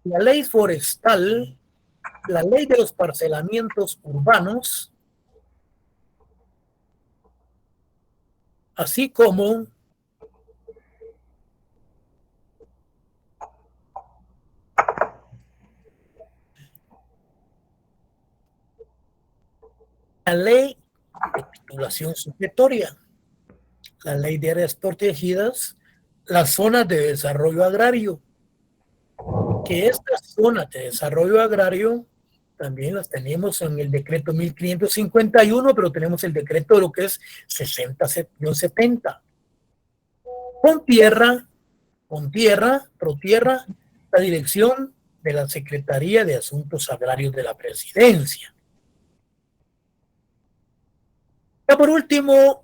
la ley forestal, la ley de los parcelamientos urbanos, así como la ley de titulación supletoria, la ley de áreas protegidas, las zonas de desarrollo agrario, que estas zonas de desarrollo agrario también las tenemos en el decreto 1551, pero tenemos el decreto de lo que es 60-70. Con tierra, pro tierra, la dirección de la Secretaría de Asuntos Agrarios de la Presidencia. Ya por último,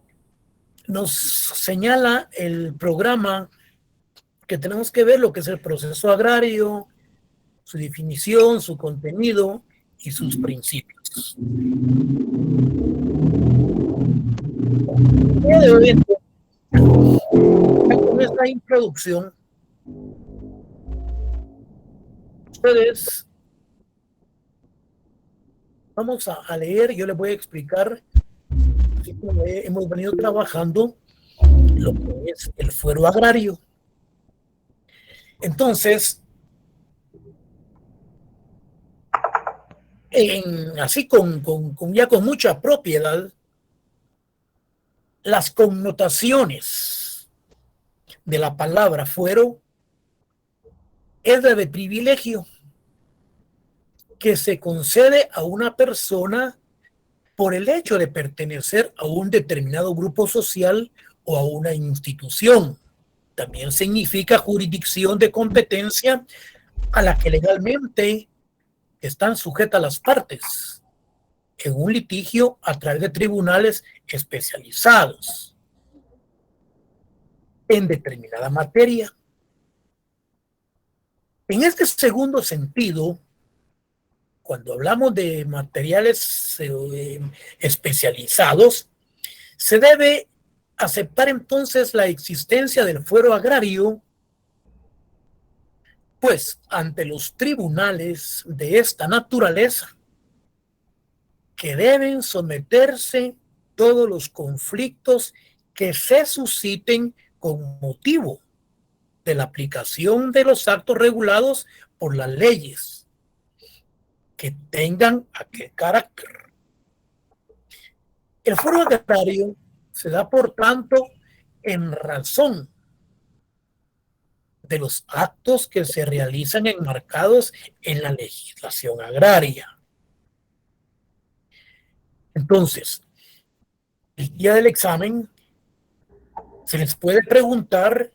nos señala el programa que tenemos que ver lo que es el proceso agrario, su definición, su contenido y sus principios. Con esta introducción, ustedes vamos a leer, yo les voy a explicar, así como hemos venido trabajando, lo que es el fuero agrario. Entonces, así ya con mucha propiedad, las connotaciones de la palabra fuero es la de privilegio que se concede a una persona por el hecho de pertenecer a un determinado grupo social o a una institución. También significa jurisdicción de competencia a la que legalmente están sujetas las partes en un litigio a través de tribunales especializados en determinada materia. En este segundo sentido, cuando hablamos de materiales especializados, se debe aceptar entonces la existencia del fuero agrario, pues ante los tribunales de esta naturaleza, que deben someterse todos los conflictos que se susciten con motivo de la aplicación de los actos regulados por las leyes que tengan aquel carácter. El fuero agrario se da, por tanto, en razón de los actos que se realizan enmarcados en la legislación agraria. Entonces, el día del examen se les puede preguntar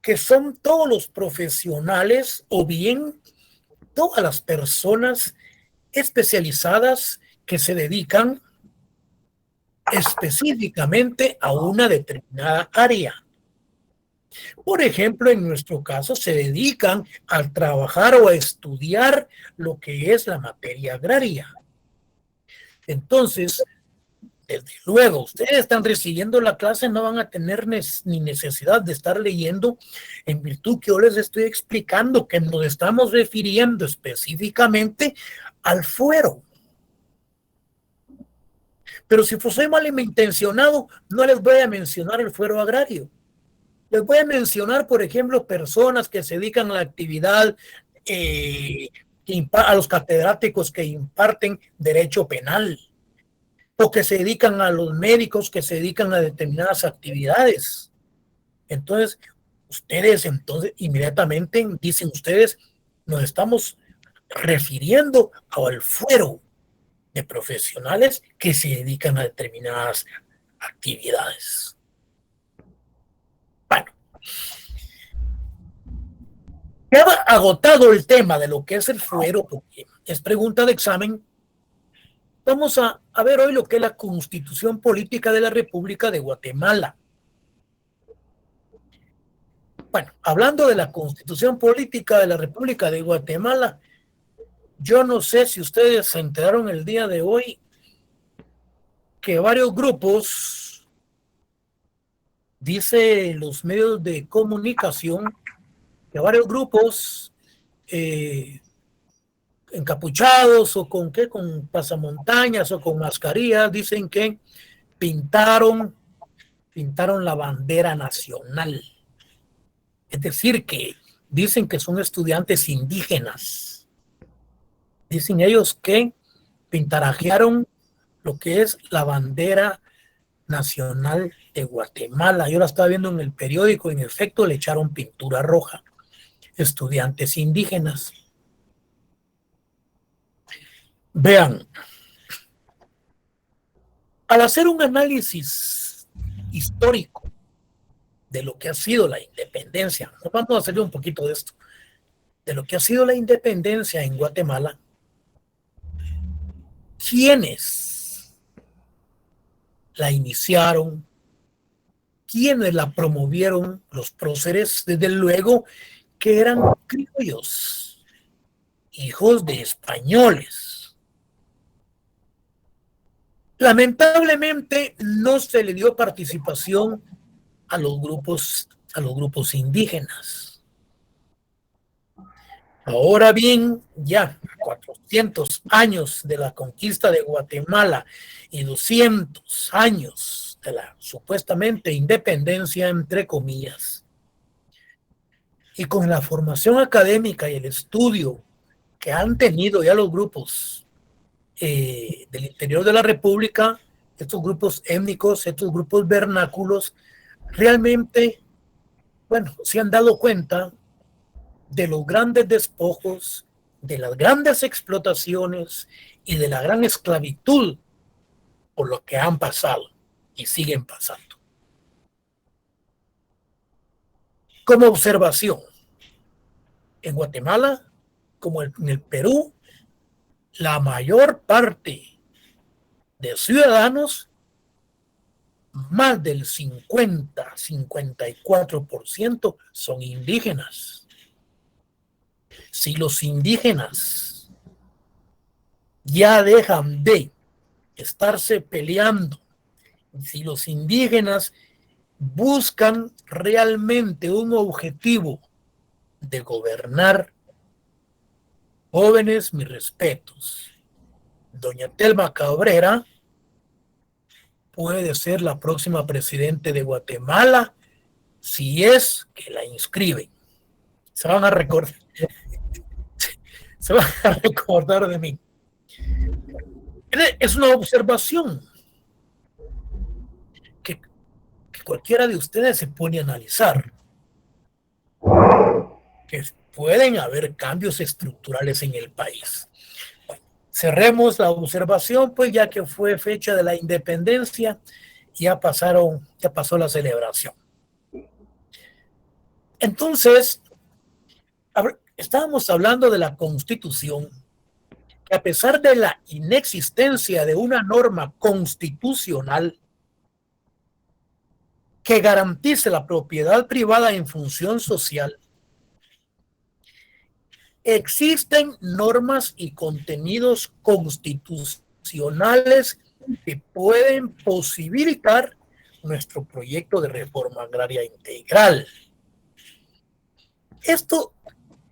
que son todos los profesionales o bien todas las personas especializadas que se dedican específicamente a una determinada área. Por ejemplo, en nuestro caso se dedican a trabajar o a estudiar lo que es la materia agraria. Entonces, desde luego, ustedes están recibiendo la clase, no van a tener ni necesidad de estar leyendo, en virtud que yo les estoy explicando que nos estamos refiriendo específicamente al fuero. Pero si soy malintencionado, no les voy a mencionar el fuero agrario. Les voy a mencionar, por ejemplo, personas que se dedican a la actividad, a los catedráticos que imparten derecho penal, o que se dedican a los médicos que se dedican a determinadas actividades. Entonces, inmediatamente dicen ustedes, nos estamos refiriendo al fuero de profesionales que se dedican a determinadas actividades. Bueno, ya agotado el tema de lo que es el fuero, porque es pregunta de examen, vamos a ver hoy lo que es la Constitución Política de la República de Guatemala. Bueno, hablando de la Constitución Política de la República de Guatemala, yo no sé si ustedes se enteraron el día de hoy que varios grupos, dice los medios de comunicación, que varios grupos encapuchados o con qué, con pasamontañas o con mascarillas, dicen que pintaron la bandera nacional. Es decir, que dicen que son estudiantes indígenas. Dicen ellos que pintarajearon lo que es la bandera nacional de Guatemala. Yo la estaba viendo en el periódico, en efecto le echaron pintura roja. Estudiantes indígenas. Vean, al hacer un análisis histórico de lo que ha sido la independencia, nos vamos a salir un poquito de esto, de lo que ha sido la independencia en Guatemala, ¿quiénes la iniciaron? ¿Quiénes la promovieron? Los próceres, desde luego, que eran criollos, hijos de españoles. Lamentablemente no se le dio participación a los grupos indígenas. Ahora bien, ya 400 años de la conquista de Guatemala y 200 años de la supuestamente independencia, entre comillas, y con la formación académica y el estudio que han tenido ya los grupos del interior de la República, estos grupos étnicos, estos grupos vernáculos, realmente, bueno, se han dado cuenta de los grandes despojos, de las grandes explotaciones y de la gran esclavitud por lo que han pasado y siguen pasando. Como observación, en Guatemala, como en el Perú, la mayor parte de ciudadanos, más del 50-54%, son indígenas. Si los indígenas ya dejan de estarse peleando, si los indígenas buscan realmente un objetivo de gobernar, jóvenes, mis respetos, doña Telma Cabrera puede ser la próxima presidente de Guatemala si es que la inscriben. Se van a recordar de mí. Es una observación que cualquiera de ustedes se pone a analizar, que pueden haber cambios estructurales en el país. Bueno, cerremos la observación, pues ya que fue fecha de la independencia, ya pasó la celebración. Entonces, estábamos hablando de la Constitución, que a pesar de la inexistencia de una norma constitucional que garantice la propiedad privada en función social, existen normas y contenidos constitucionales que pueden posibilitar nuestro proyecto de reforma agraria integral. Esto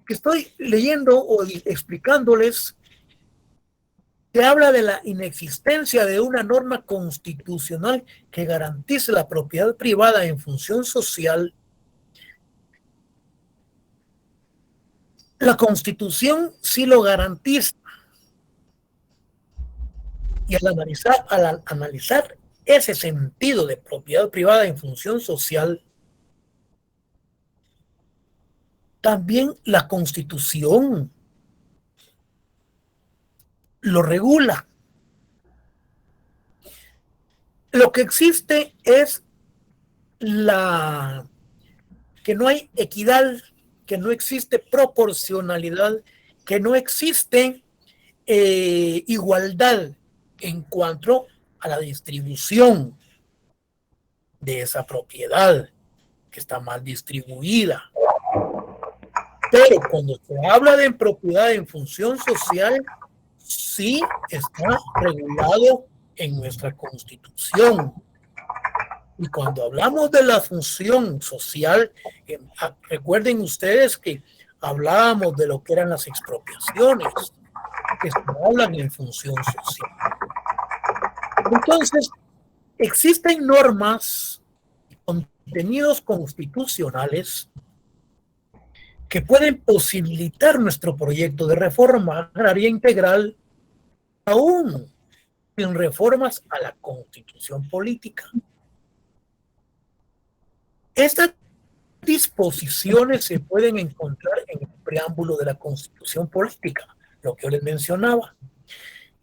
que estoy leyendo o explicándoles, que habla de la inexistencia de una norma constitucional que garantice la propiedad privada en función social. La Constitución sí lo garantiza. Y al analizar ese sentido de propiedad privada en función social, también la Constitución lo regula. Lo que existe es que no hay equidad, que no existe proporcionalidad, que no existe igualdad en cuanto a la distribución de esa propiedad, que está mal distribuida. Pero cuando se habla de propiedad en función social, sí está regulado en nuestra Constitución. Y cuando hablamos de la función social, recuerden ustedes que hablábamos de lo que eran las expropiaciones, que se hablan en función social. Entonces, existen normas, contenidos constitucionales que pueden posibilitar nuestro proyecto de reforma agraria integral, aún sin reformas a la Constitución política. Estas disposiciones se pueden encontrar en el preámbulo de la Constitución política, lo que yo les mencionaba,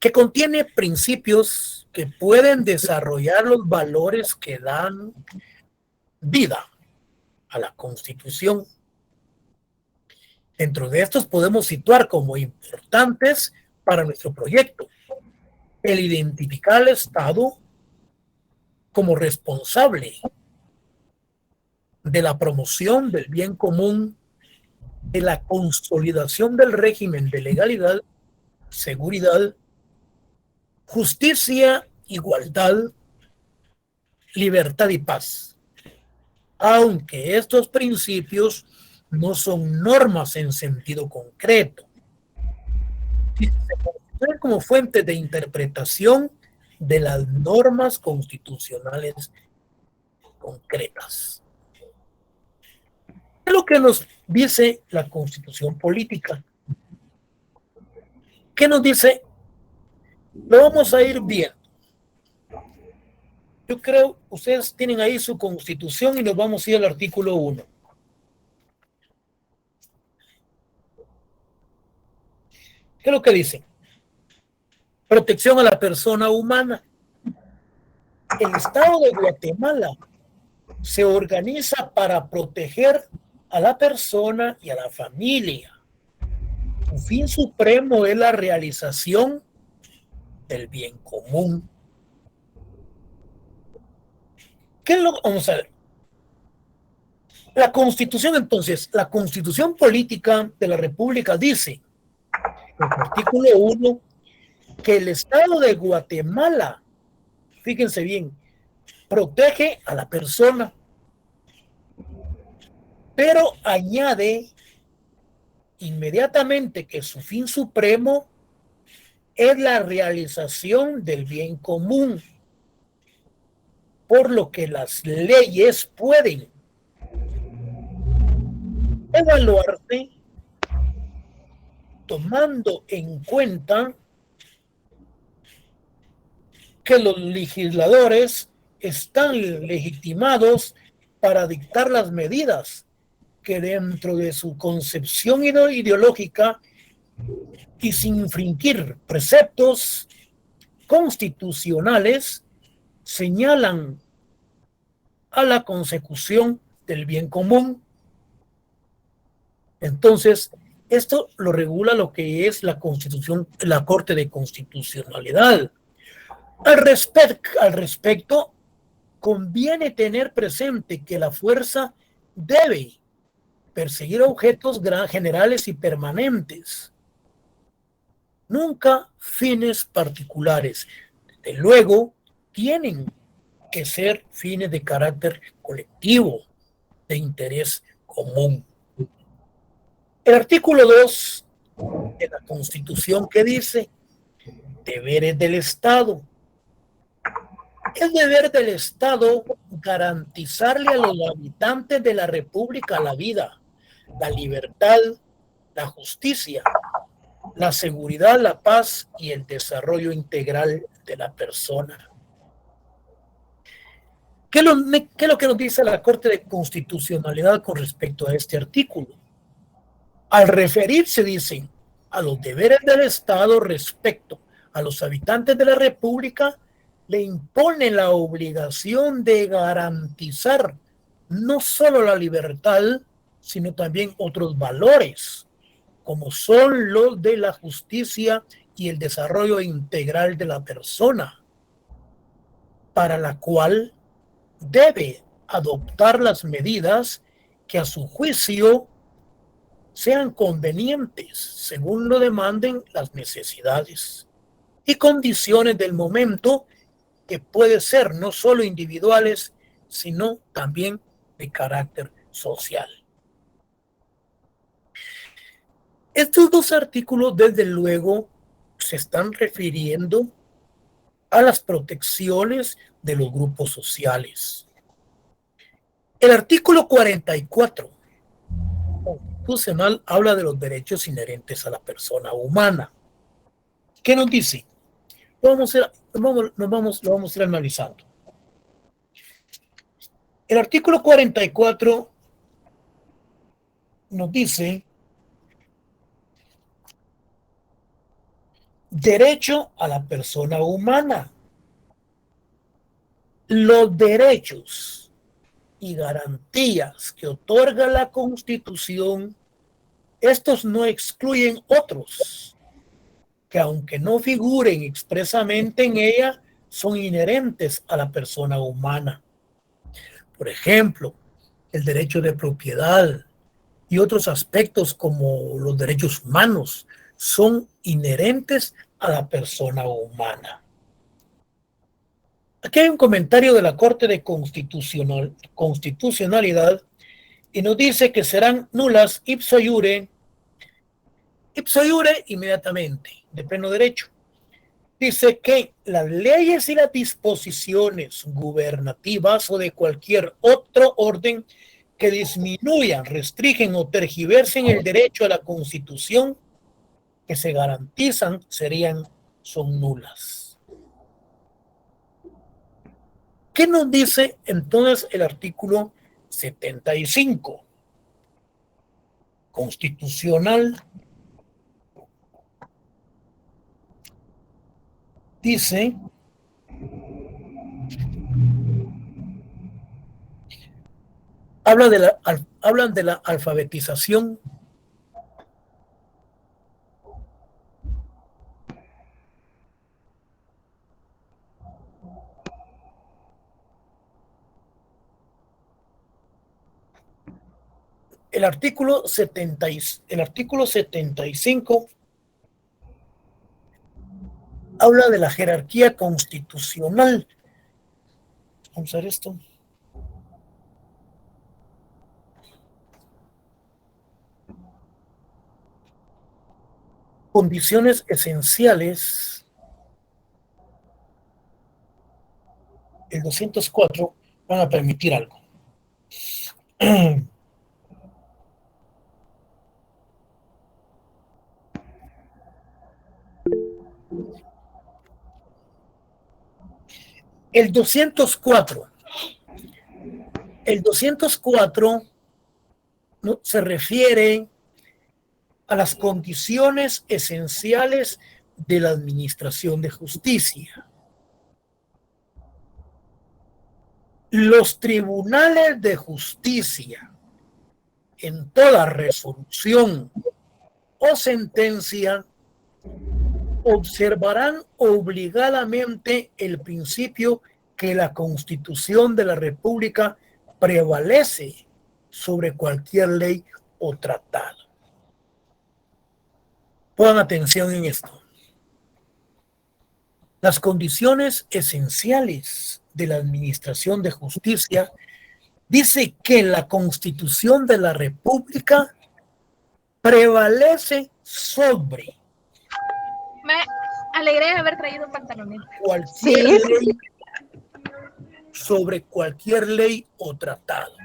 que contiene principios que pueden desarrollar los valores que dan vida a la Constitución. Dentro de estos podemos situar como importantes para nuestro proyecto el identificar al Estado como responsable de la promoción del bien común, de la consolidación del régimen de legalidad, seguridad, justicia, igualdad, libertad y paz. Aunque estos principios no son normas en sentido concreto, se consideran como fuentes de interpretación de las normas constitucionales concretas. ¿Qué es lo que nos dice la Constitución política? ¿Qué nos dice? Lo vamos a ir viendo. Yo creo, ustedes tienen ahí su Constitución y nos vamos a ir al artículo 1. ¿Qué es lo que dice? Protección a la persona humana. El Estado de Guatemala se organiza para proteger a la persona y a la familia. Su fin supremo es la realización del bien común. ¿Qué es lo que vamos a ver? La Constitución, entonces, la Constitución política de la República dice, en el artículo 1, que el Estado de Guatemala, fíjense bien, protege a la persona, pero añade inmediatamente que su fin supremo es la realización del bien común, por lo que las leyes pueden evaluarse tomando en cuenta que los legisladores están legitimados para dictar las medidas que dentro de su concepción ideológica y sin infringir preceptos constitucionales señalan a la consecución del bien común. Entonces, esto lo regula lo que es la Constitución, la Corte de Constitucionalidad. Al respecto, conviene tener presente que la fuerza debe perseguir objetos generales y permanentes, nunca fines particulares. Desde luego, tienen que ser fines de carácter colectivo, de interés común. El artículo 2 de la Constitución, que dice deberes del Estado. Es deber del Estado garantizarle a los habitantes de la República la vida, la libertad, la justicia, la seguridad, la paz y el desarrollo integral de la persona. ¿Qué es lo que nos dice la Corte de Constitucionalidad con respecto a este artículo? Al referirse, dicen, a los deberes del Estado respecto a los habitantes de la República, le impone la obligación de garantizar no solo la libertad, sino también otros valores, como son los de la justicia y el desarrollo integral de la persona, para la cual debe adoptar las medidas que a su juicio sean convenientes según lo demanden las necesidades y condiciones del momento, que puede ser no solo individuales, sino también de carácter social. Estos dos artículos, desde luego, se están refiriendo a las protecciones de los grupos sociales. El artículo 44 constitucional habla de los derechos inherentes a la persona humana. ¿Qué nos dice? Lo vamos a ir analizando. El artículo 44 nos dice derecho a la persona humana. Los derechos y garantías que otorga la Constitución, estos no excluyen otros, que aunque no figuren expresamente en ella, son inherentes a la persona humana. Por ejemplo, el derecho de propiedad y otros aspectos como los derechos humanos son inherentes a la persona humana. Aquí hay un comentario de la Corte de Constitucionalidad y nos dice que serán nulas ipso iure inmediatamente, de pleno derecho. Dice que las leyes y las disposiciones gubernativas o de cualquier otro orden que disminuyan, restringen o tergiversen el derecho a la Constitución que se garantizan son nulas. ¿Qué nos dice entonces el artículo 75? Constitucional. Dice hablan de la alfabetización. El artículo 75 habla de la jerarquía constitucional. Vamos a ver esto. Condiciones esenciales. El 204 van a permitir algo. El 204 ¿no? Se refiere a las condiciones esenciales de la administración de justicia. Los tribunales de justicia, en toda resolución o sentencia, observarán obligadamente el principio que la Constitución de la República prevalece sobre cualquier ley o tratado. Pongan atención en esto. Las condiciones esenciales de la administración de justicia dice que la Constitución de la República prevalece sobre. Me alegré de haber traído pantalones. Cualquier ley, sobre cualquier ley o tratado.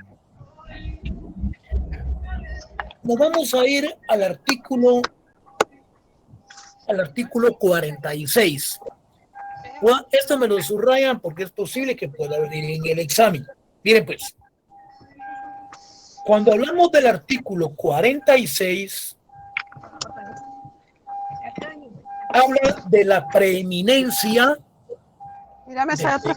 Nos vamos a ir al artículo 46. Esto me lo subrayan porque es posible que pueda venir en el examen. Miren pues, cuando hablamos del artículo 46, habla de la preeminencia. Mírame ese otro.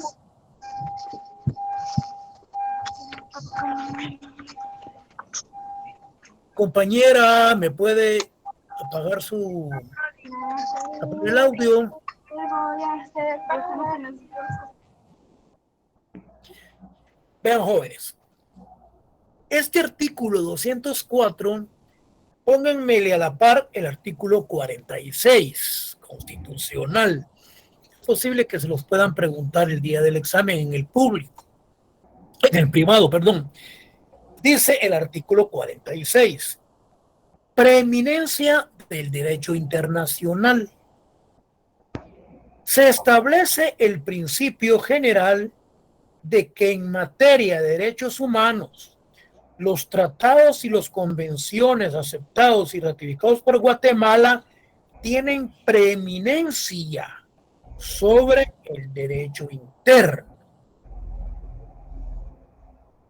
Compañera, ¿me puede apagar el audio? Vean, jóvenes, este artículo 204, pónganmele a la par el artículo 46, constitucional. Es posible que se los puedan preguntar el día del examen en el público, en el privado, perdón. Dice el artículo 46, Preeminencia del derecho internacional. Se establece el principio general de que en materia de derechos humanos, los tratados y las convenciones aceptados y ratificados por Guatemala tienen preeminencia sobre el derecho interno.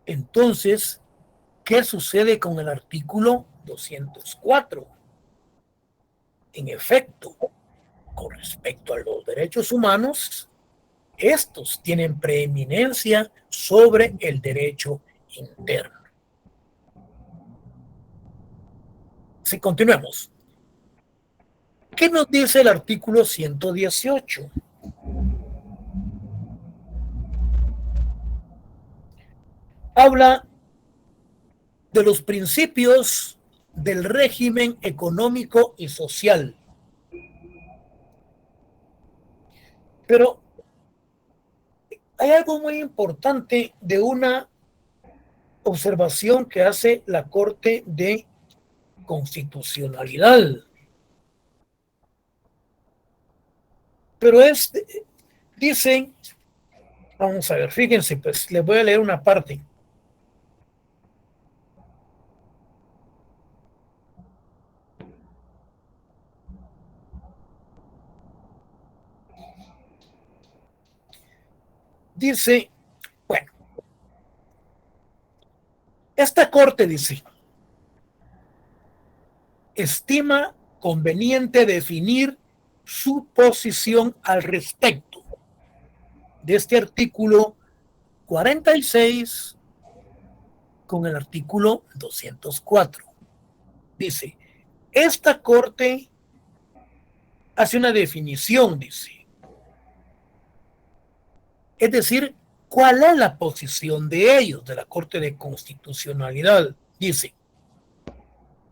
Entonces, ¿qué sucede con el artículo 204? En efecto, con respecto a los derechos humanos, estos tienen preeminencia sobre el derecho interno. Si continuemos, ¿qué nos dice el artículo 118? Habla de los principios del régimen económico y social. Pero hay algo muy importante de una observación que hace la Corte de Constitucionalidad. Pero dicen, vamos a ver, fíjense, pues les voy a leer una parte. Dice, bueno, esta Corte dice, estima conveniente definir su posición al respecto de este artículo 46 con el artículo 204. Dice, esta Corte hace una definición, dice. Es decir, ¿cuál es la posición de ellos, de la Corte de Constitucionalidad? Dice,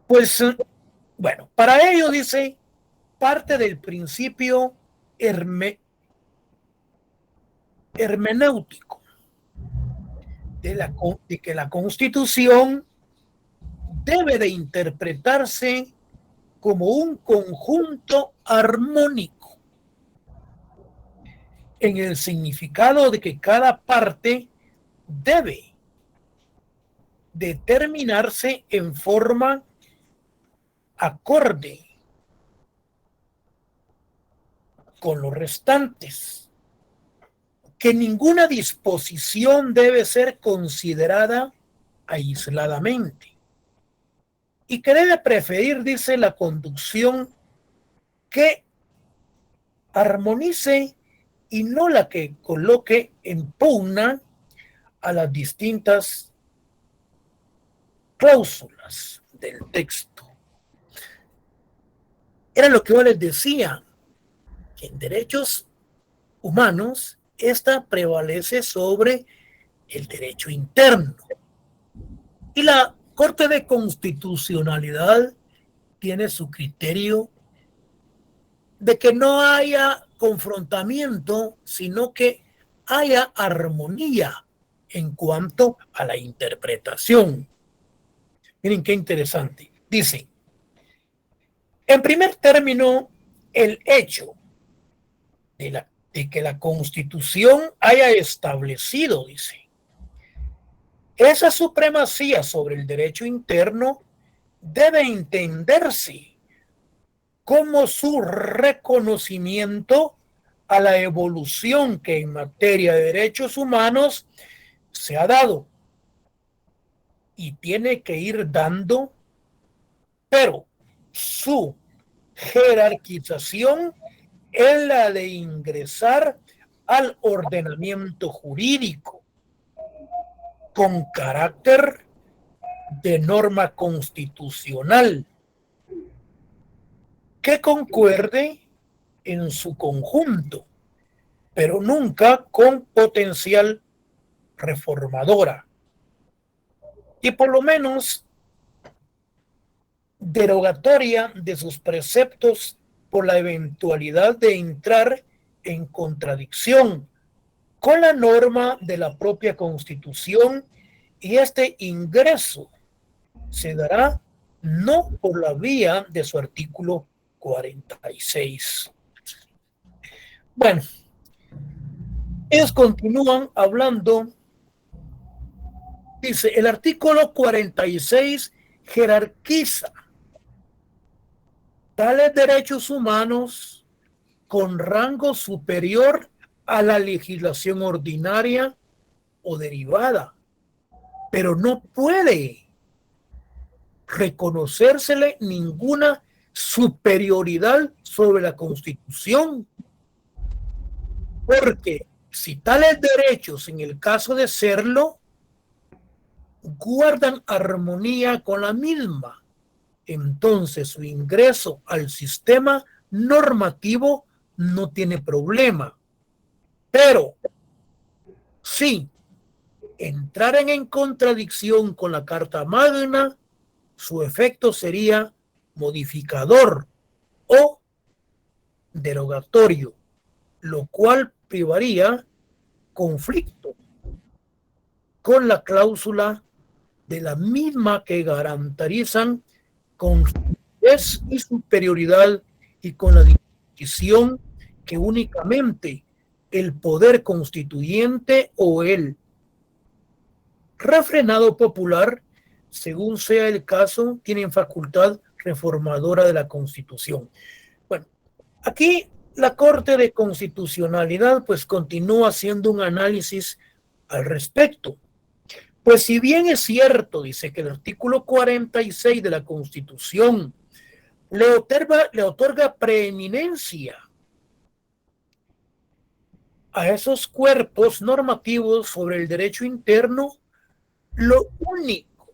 pues, bueno, para ello, dice, parte del principio hermenéutico de que la Constitución debe de interpretarse como un conjunto armónico, en el significado de que cada parte debe determinarse en forma acorde con los restantes, que ninguna disposición debe ser considerada aisladamente y que debe preferir, dice, la conducción que armonice y no la que coloque en pugna a las distintas cláusulas del texto. Era lo que yo les decía, que en derechos humanos esta prevalece sobre el derecho interno. Y la Corte de Constitucionalidad tiene su criterio de que no haya confrontamiento, sino que haya armonía en cuanto a la interpretación. Miren qué interesante. Dice, en primer término, el hecho de que la Constitución haya establecido, dice, esa supremacía sobre el derecho interno debe entenderse como su reconocimiento a la evolución que en materia de derechos humanos se ha dado y tiene que ir dando, pero su jerarquización es la de ingresar al ordenamiento jurídico con carácter de norma constitucional que concuerde en su conjunto, pero nunca con potencial reformadora. Y por lo menos derogatoria de sus preceptos por la eventualidad de entrar en contradicción con la norma de la propia Constitución, y este ingreso se dará no por la vía de su artículo 46. Bueno, ellos continúan hablando. Dice, el artículo 46 jerarquiza tales derechos humanos con rango superior a la legislación ordinaria o derivada, pero no puede reconocérsele ninguna superioridad sobre la Constitución, porque si tales derechos, en el caso de serlo, guardan armonía con la misma, entonces su ingreso al sistema normativo no tiene problema. Pero si entraran en contradicción con la Carta Magna, su efecto sería modificador o derogatorio, lo cual privaría conflicto con la cláusula de la misma que garantizan con y superioridad y con la disposición que únicamente el poder constituyente o el refrenado popular, según sea el caso, tienen facultad reformadora de la Constitución. Bueno, aquí la Corte de Constitucionalidad pues continúa haciendo un análisis al respecto. Pues si bien es cierto, dice que el artículo 46 de la Constitución le otorga preeminencia a esos cuerpos normativos sobre el derecho interno, lo único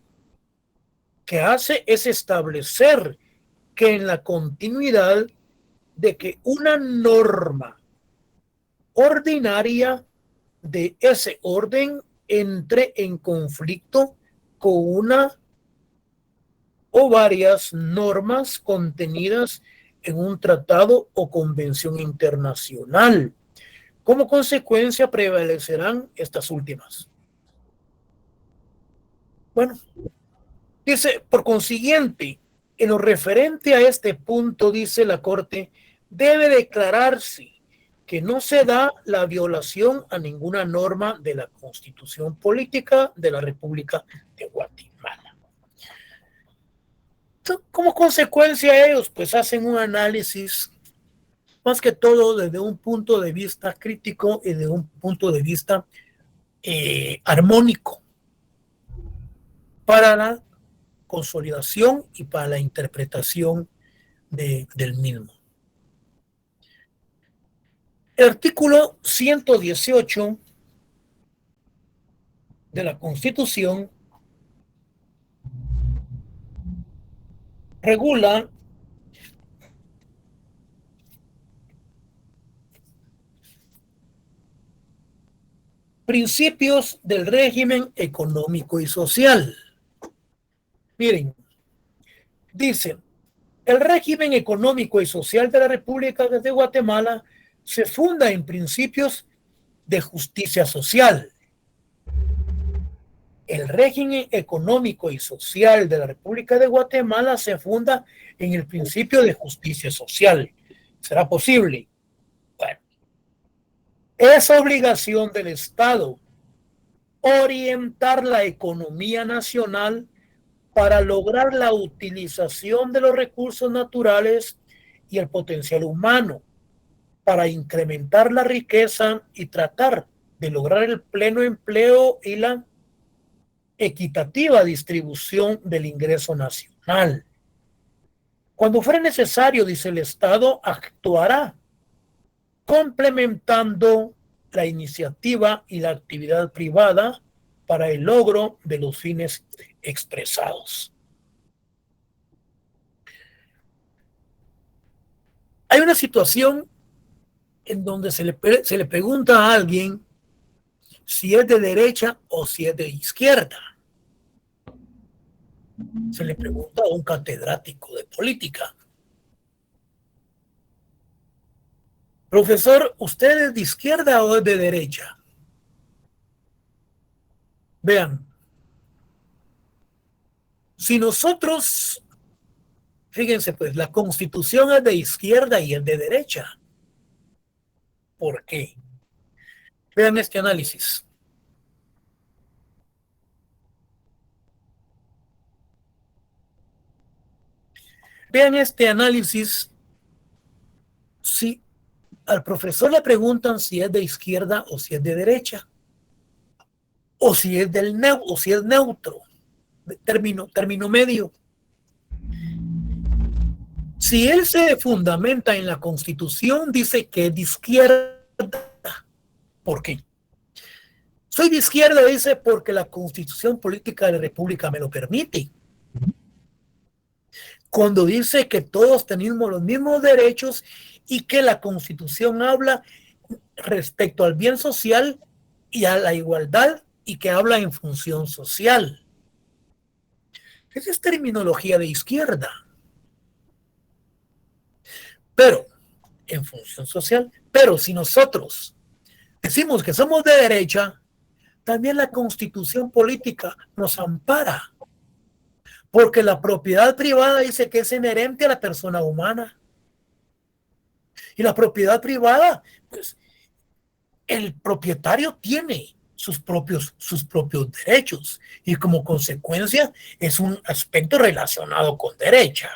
que hace es establecer que en la continuidad de que una norma ordinaria de ese orden entre en conflicto con una o varias normas contenidas en un tratado o convención internacional. Como consecuencia prevalecerán estas últimas. Bueno, dice, por consiguiente, en lo referente a este punto, dice la Corte, debe declararse que no se da la violación a ninguna norma de la Constitución Política de la República de Guatemala. Como consecuencia, ellos pues hacen un análisis más que todo desde un punto de vista crítico y de un punto de vista armónico para la consolidación y para la interpretación del mismo. El artículo 118 de la Constitución regula principios del régimen económico y social. Miren, dice, el régimen económico y social de la República de Guatemala se funda en principios de justicia social. El régimen económico y social de la República de Guatemala se funda en el principio de justicia social. ¿Será posible? Bueno, es obligación del Estado orientar la economía nacional para lograr la utilización de los recursos naturales y el potencial humano, para incrementar la riqueza y tratar de lograr el pleno empleo y la equitativa distribución del ingreso nacional. Cuando fuere necesario, dice el Estado, actuará complementando la iniciativa y la actividad privada para el logro de los fines expresados. Hay una situación en donde se le pregunta a alguien si es de derecha o si es de izquierda. Se le pregunta a un catedrático de política. Profesor, ¿usted es de izquierda o es de derecha? Vean, si nosotros Fíjense, pues la Constitución es de izquierda y es de derecha. ¿Por qué? Vean este análisis. Vean este análisis. Si al profesor le preguntan si es de izquierda o si es de derecha, o si es o si es neutro, término medio. Si él se fundamenta en la Constitución, dice que es de izquierda. ¿Por qué? Soy de izquierda, dice, porque la Constitución Política de la República me lo permite. Cuando dice que todos tenemos los mismos derechos y que la Constitución habla respecto al bien social y a la igualdad y que habla en función social. Esa es terminología de izquierda. Pero, en función social, pero si nosotros decimos que somos de derecha, también la Constitución política nos ampara, porque la propiedad privada dice que es inherente a la persona humana. Y la propiedad privada, pues, el propietario tiene sus propios derechos y como consecuencia es un aspecto relacionado con derecha.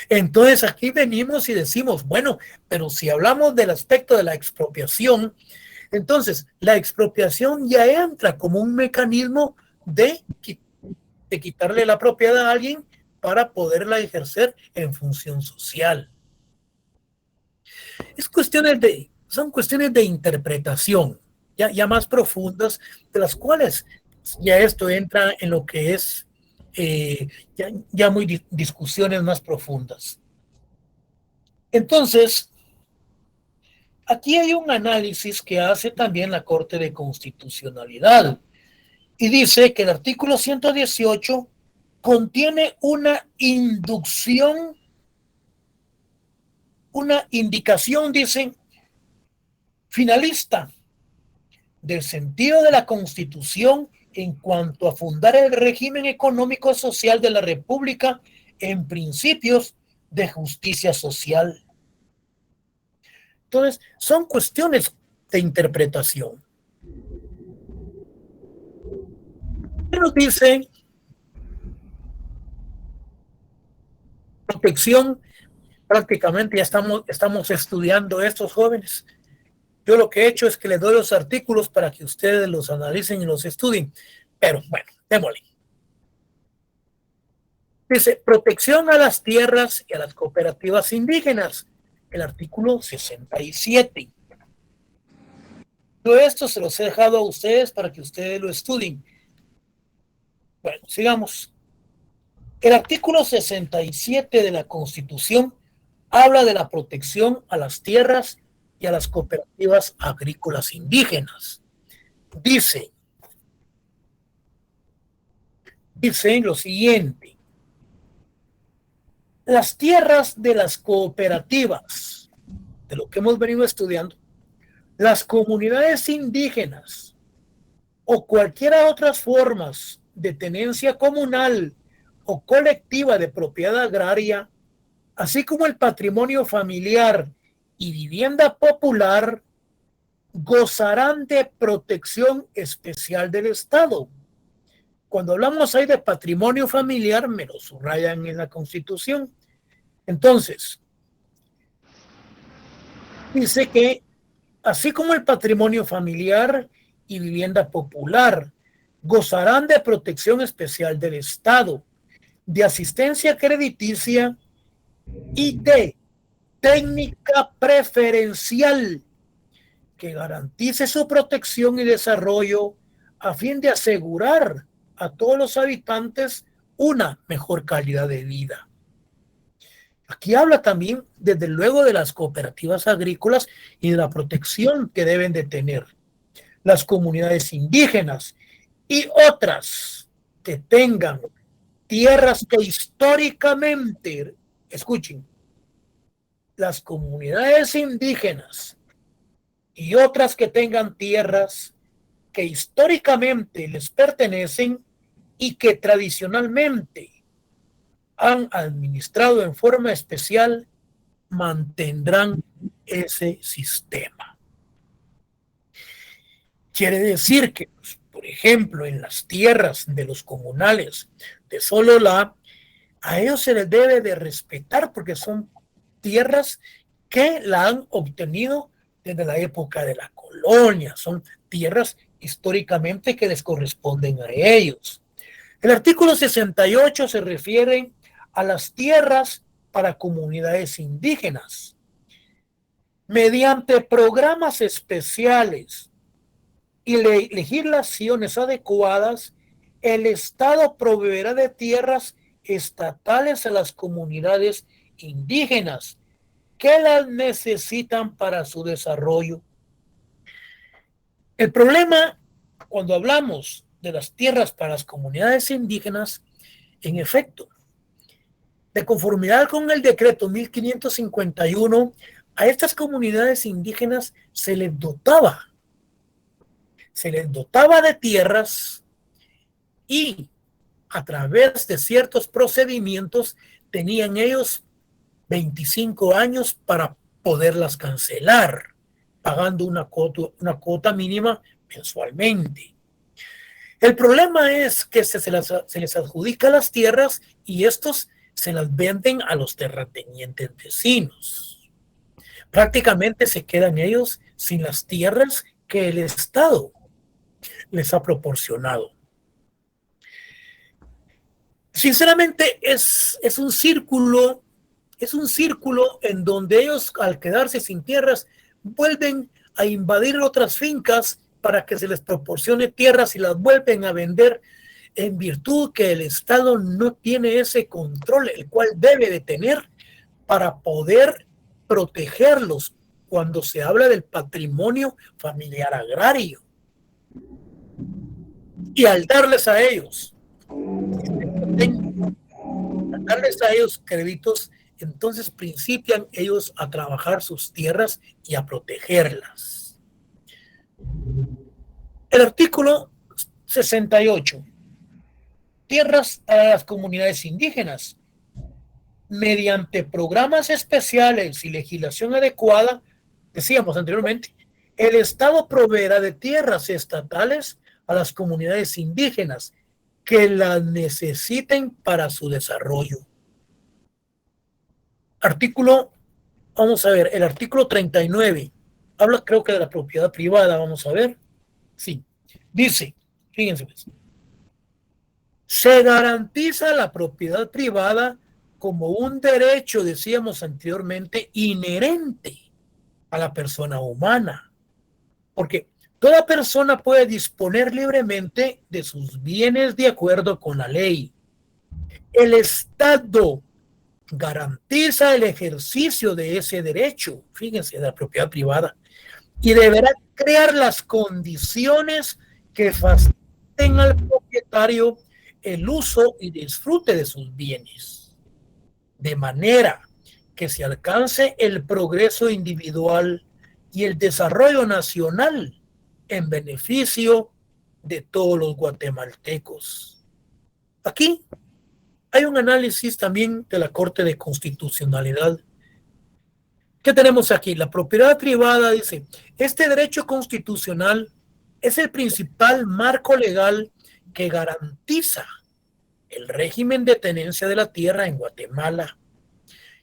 Entonces aquí venimos y decimos, bueno, pero si hablamos del aspecto de la expropiación, entonces la expropiación ya entra como un mecanismo de quitarle la propiedad a alguien para poderla ejercer en función social. Son cuestiones de interpretación, ya más profundas, de las cuales ya esto entra en lo que es ya muy discusiones más profundas. Entonces, aquí hay un análisis que hace también la Corte de Constitucionalidad y dice que el artículo 118 contiene una indicación, dicen, finalista del sentido de la Constitución en cuanto a fundar el régimen económico y social de la República en principios de justicia social. Entonces, son cuestiones de interpretación. Nos dicen protección, prácticamente ya estamos estudiando estos jóvenes. Yo lo que he hecho es que les doy los artículos para que ustedes los analicen y los estudien. Pero bueno, démosle. Dice, protección a las tierras y a las cooperativas indígenas. El artículo 67. Todo esto se los he dejado a ustedes para que ustedes lo estudien. Bueno, sigamos. El artículo 67 de la Constitución habla de la protección a las tierras y a las cooperativas agrícolas indígenas. Dice lo siguiente: las tierras de las cooperativas, de lo que hemos venido estudiando, las comunidades indígenas o cualquiera otras formas de tenencia comunal o colectiva de propiedad agraria, así como el patrimonio familiar y vivienda popular, gozarán de protección especial del Estado. Cuando hablamos ahí de patrimonio familiar, me lo subrayan en la Constitución. Entonces, dice que así como el patrimonio familiar y vivienda popular gozarán de protección especial del Estado, de asistencia crediticia y de técnica preferencial que garantice su protección y desarrollo a fin de asegurar a todos los habitantes una mejor calidad de vida. Aquí habla también, desde luego, de las cooperativas agrícolas y de la protección que deben de tener las comunidades indígenas y otras que tengan tierras que históricamente, escuchen, las comunidades indígenas y otras que tengan tierras que históricamente les pertenecen y que tradicionalmente han administrado en forma especial mantendrán ese sistema. Quiere decir que, por ejemplo, en las tierras de los comunales de Sololá, a ellos se les debe de respetar porque son tierras que la han obtenido desde la época de la colonia, son tierras históricamente que les corresponden a ellos. El artículo 68 se refiere a las tierras para comunidades indígenas. Mediante programas especiales y legislaciones adecuadas, el Estado proveerá de tierras estatales a las comunidades indígenas que las necesitan para su desarrollo. El problema, cuando hablamos de las tierras para las comunidades indígenas, en efecto, de conformidad con el decreto 1551, a estas comunidades indígenas se les dotaba de tierras y a través de ciertos procedimientos tenían ellos 25 años para poderlas cancelar, pagando una cuota mínima mensualmente. El problema es que se les adjudica las tierras y estos se las venden a los terratenientes vecinos. Prácticamente se quedan ellos sin las tierras que el Estado les ha proporcionado. Sinceramente es un círculo en donde ellos, al quedarse sin tierras, vuelven a invadir otras fincas para que se les proporcione tierras y las vuelven a vender, en virtud que el Estado no tiene ese control, el cual debe de tener para poder protegerlos cuando se habla del patrimonio familiar agrario. Y al darles a ellos créditos, entonces principian ellos a trabajar sus tierras y a protegerlas. El artículo 68. Tierras a las comunidades indígenas. Mediante programas especiales y legislación adecuada, decíamos anteriormente, el Estado proveerá de tierras estatales a las comunidades indígenas que las necesiten para su desarrollo. Vamos a ver, el artículo 39 habla, creo que de la propiedad privada, vamos a ver. Sí, dice, fíjense pues, se garantiza la propiedad privada como un derecho, decíamos anteriormente, inherente a la persona humana, porque toda persona puede disponer libremente de sus bienes de acuerdo con la ley. El Estado garantiza el ejercicio de ese derecho, fíjense, de la propiedad privada, y deberá crear las condiciones que faciliten al propietario el uso y disfrute de sus bienes, de manera que se alcance el progreso individual y el desarrollo nacional en beneficio de todos los guatemaltecos. Aquí hay un análisis también de la Corte de Constitucionalidad. ¿Qué tenemos aquí? La propiedad privada dice, este derecho constitucional es el principal marco legal que garantiza el régimen de tenencia de la tierra en Guatemala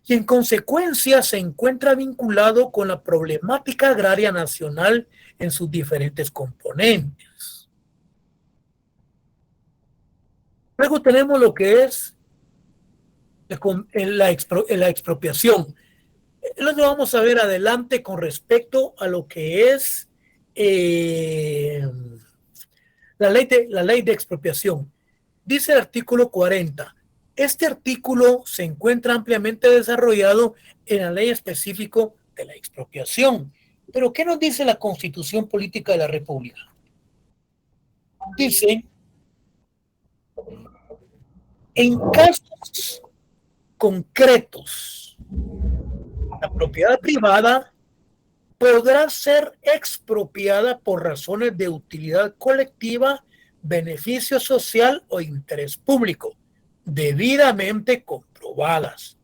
y en consecuencia se encuentra vinculado con la problemática agraria nacional en sus diferentes componentes. Luego tenemos lo que es la expropiación. Lo vamos a ver adelante con respecto a lo que es la ley de expropiación. Dice el artículo 40. Este artículo se encuentra ampliamente desarrollado en la ley específica de la expropiación. Pero ¿qué nos dice la Constitución Política de la República? Dice, en casos concretos, la propiedad privada podrá ser expropiada por razones de utilidad colectiva, beneficio social o interés público. debidamente comprobadas.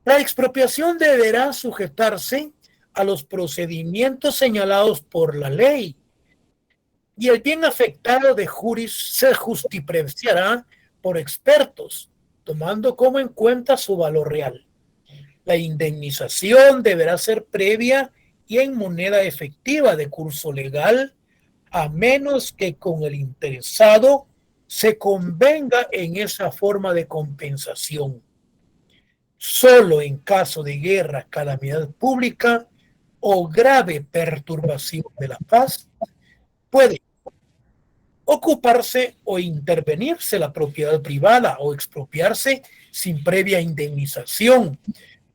La expropiación deberá sujetarse a los procedimientos señalados por la ley y el bien afectado de juris se justipreciará por expertos, tomando como en cuenta su valor real. La indemnización deberá ser previa y en moneda efectiva de curso legal, a menos que con el interesado se convenga en esa forma de compensación. Solo en caso de guerra, calamidad pública o grave perturbación de la paz puede ocuparse o intervenirse la propiedad privada o expropiarse sin previa indemnización,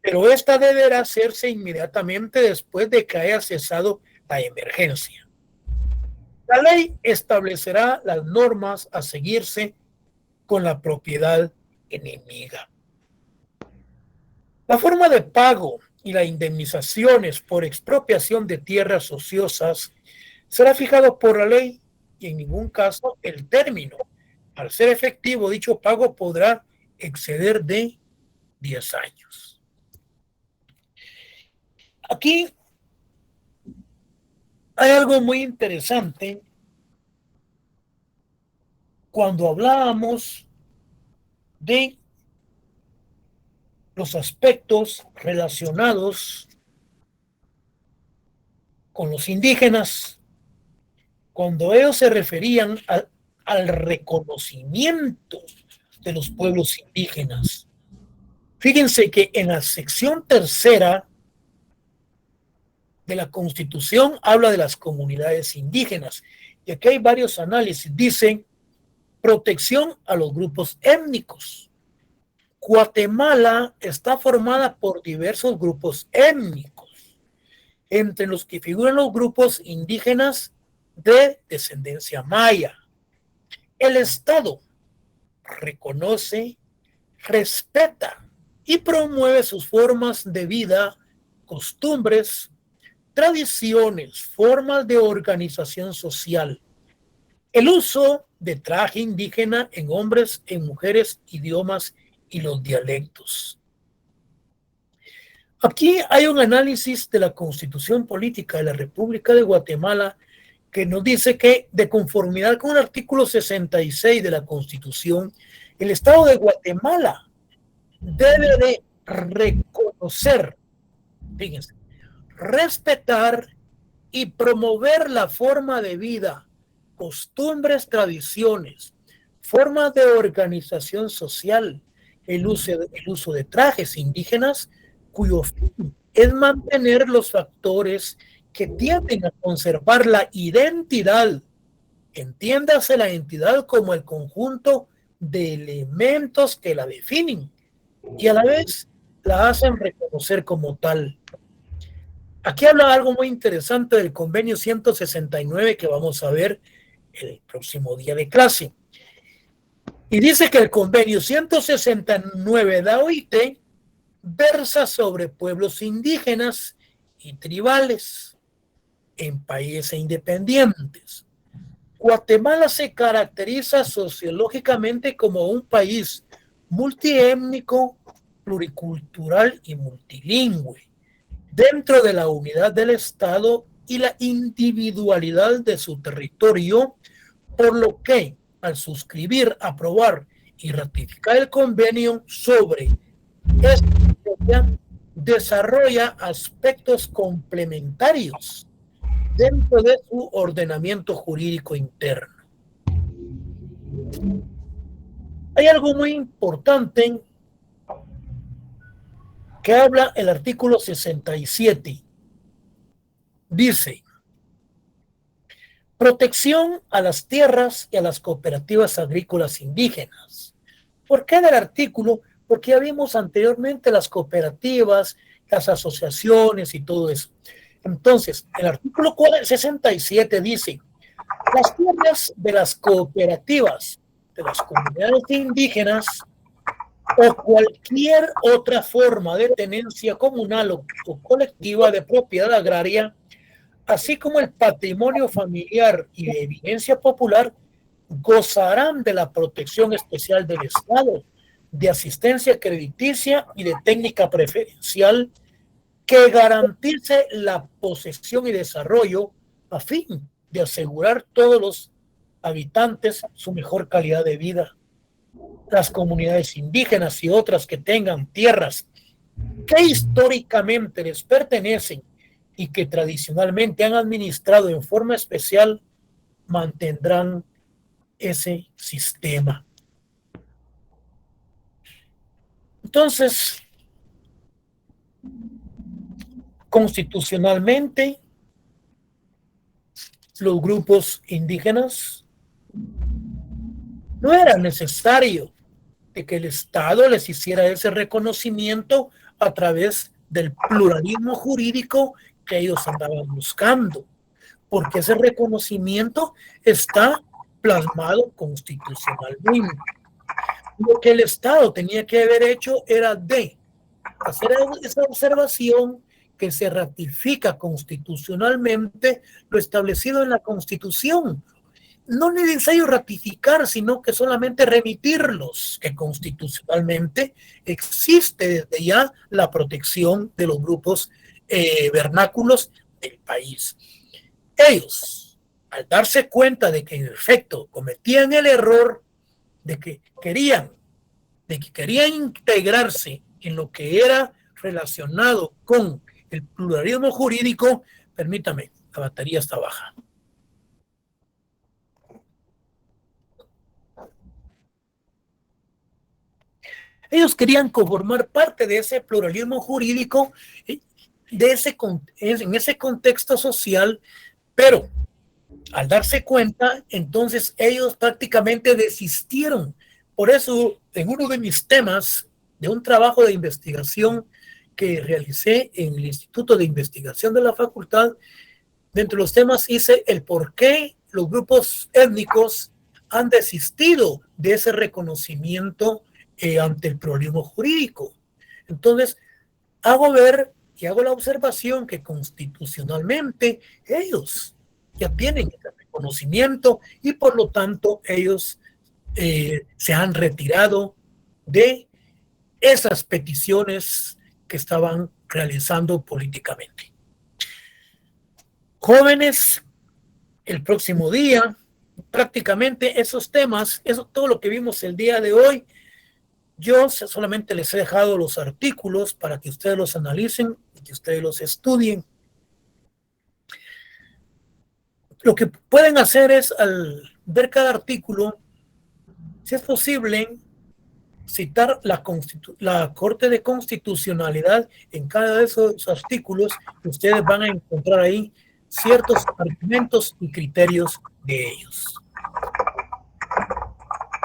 pero esta deberá hacerse inmediatamente después de que haya cesado la emergencia. La ley establecerá las normas a seguirse con la propiedad enemiga. La forma de pago y las indemnizaciones por expropiación de tierras ociosas será fijado por la ley y en ningún caso el término. Al ser efectivo, dicho pago podrá exceder de 10 años. Aquí hay algo muy interesante cuando hablábamos de los aspectos relacionados con los indígenas, cuando ellos se referían al reconocimiento de los pueblos indígenas. Fíjense que en la sección tercera de la Constitución habla de las comunidades indígenas. Y aquí hay varios análisis. Dicen protección a los grupos étnicos. Guatemala está formada por diversos grupos étnicos, entre los que figuran los grupos indígenas de descendencia maya. El Estado reconoce, respeta y promueve sus formas de vida, costumbres, tradiciones, formas de organización social, el uso de traje indígena en hombres, en mujeres, idiomas y los dialectos. Aquí hay un análisis de la Constitución Política de la República de Guatemala que nos dice que, de conformidad con el artículo 66 de la Constitución, el Estado de Guatemala debe de reconocer, fíjense, respetar y promover la forma de vida, costumbres, tradiciones, formas de organización social, el uso de trajes indígenas, cuyo fin es mantener los factores que tienden a conservar la identidad. Entiéndase la identidad como el conjunto de elementos que la definen y a la vez la hacen reconocer como tal. Aquí habla algo muy interesante del convenio 169 que vamos a ver el próximo día de clase. Y dice que el convenio 169 de la OIT versa sobre pueblos indígenas y tribales en países independientes. Guatemala se caracteriza sociológicamente como un país multiétnico, pluricultural y multilingüe, dentro de la unidad del Estado y la individualidad de su territorio, por lo que al suscribir, aprobar y ratificar el convenio sobre esta materia, desarrolla aspectos complementarios dentro de su ordenamiento jurídico interno. Hay algo muy importante que habla el artículo 67. Dice: protección a las tierras y a las cooperativas agrícolas indígenas. ¿Por qué del artículo? Porque ya vimos anteriormente las cooperativas, las asociaciones y todo eso. Entonces, el artículo 67 dice: las tierras de las cooperativas de las comunidades indígenas o cualquier otra forma de tenencia comunal o colectiva de propiedad agraria, así como el patrimonio familiar y de evidencia popular, gozarán de la protección especial del Estado, de asistencia crediticia y de técnica preferencial que garantice la posesión y desarrollo a fin de asegurar a todos los habitantes su mejor calidad de vida. Las comunidades indígenas y otras que tengan tierras que históricamente les pertenecen y que tradicionalmente han administrado en forma especial, mantendrán ese sistema. Entonces, constitucionalmente, los grupos indígenas no era necesario de que el Estado les hiciera ese reconocimiento a través del pluralismo jurídico que ellos andaban buscando, porque ese reconocimiento está plasmado constitucionalmente. Lo que el Estado tenía que haber hecho era de hacer esa observación que se ratifica constitucionalmente lo establecido en la Constitución. No es necesario ratificar, sino que solamente remitirlos, que constitucionalmente existe desde ya la protección de los grupos vernáculos del país. Ellos, al darse cuenta de que en efecto cometían el error de que querían integrarse en lo que era relacionado con el pluralismo jurídico, permítame, la batería está baja. Ellos querían conformar parte de ese pluralismo jurídico, en ese contexto social, pero al darse cuenta, entonces ellos prácticamente desistieron. Por eso, en uno de mis temas de un trabajo de investigación que realicé en el Instituto de Investigación de la Facultad, dentro de los temas hice el por qué los grupos étnicos han desistido de ese reconocimiento ante el pluralismo jurídico. Entonces, hago ver y hago la observación que constitucionalmente ellos ya tienen ese reconocimiento y por lo tanto ellos se han retirado de esas peticiones que estaban realizando políticamente. Jóvenes, el próximo día, prácticamente esos temas, eso todo lo que vimos el día de hoy, yo solamente les he dejado los artículos para que ustedes los analicen y que ustedes los estudien. Lo que pueden hacer es, al ver cada artículo, si es posible, citar la Corte de Constitucionalidad en cada de esos artículos, que ustedes van a encontrar ahí ciertos argumentos y criterios de ellos.